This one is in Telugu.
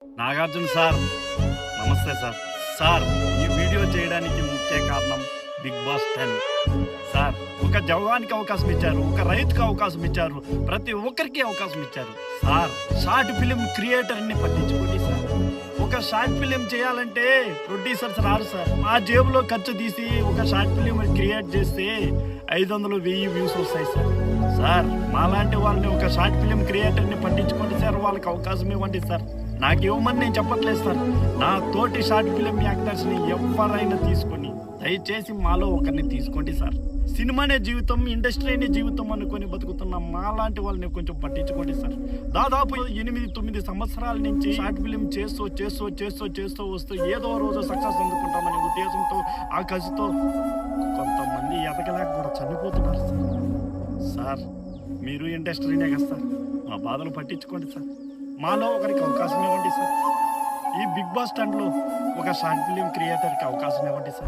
నాగార్జున సార్, నమస్తే సార్. సార్, ఈ వీడియో చేయడానికి ముఖ్య కారణం బిగ్ బాస్ 10. సార్, ఒక జవానికి అవకాశం ఇచ్చారు, ఒక రైతుకి అవకాశం ఇచ్చారు, ప్రతి ఒక్కరికి అవకాశం ఇచ్చారు. సార్, షార్ట్ ఫిలిం క్రియేటర్ని పట్టించుకోండి సార్. ఒక షార్ట్ ఫిలిం చేయాలంటే ప్రొడ్యూసర్స్ రారు సార్. మా జేబులో ఖర్చు తీసి ఒక షార్ట్ ఫిలిం క్రియేట్ చేస్తే 500-1000 వ్యూస్ వస్తాయి సార్. సార్, మాలాంటి వాళ్ళని ఒక షార్ట్ ఫిలిం క్రియేటర్ని పట్టించుకోండి సార్, వాళ్ళకి అవకాశం ఇవ్వండి సార్. నాకు ఇవ్వమని నేను చెప్పట్లేదు సార్. నా తోటి షార్ట్ ఫిలిం యాక్టర్స్ని ఎవరైనా తీసుకొని దయచేసి మాలో ఒకరిని తీసుకోండి సార్. సినిమానే జీవితం, ఇండస్ట్రీనే జీవితం అనుకొని బతుకుతున్న మాలాంటి వాళ్ళని కొంచెం పట్టించుకోండి సార్. దాదాపు 8-9 సంవత్సరాల నుంచి షార్ట్ ఫిలిం చేస్తూ వస్తూ ఏదో రోజు సక్సెస్ అందుకుంటామనే ఉద్దేశంతో ఆ కసితో కొంతమంది ఎదగలేక కూడా చనిపోతున్నారు సార్. సార్, మీరు ఇండస్ట్రీనే కదా సార్, మా బాధలు పట్టించుకోండి సార్. మాలో ఒకరికి అవకాశం ఇవ్వండి సార్. ఈ బిగ్ బాస్ 10లో ఒక షార్ట్ ఫిలిం క్రియేటర్కి అవకాశం ఇవ్వండి సార్.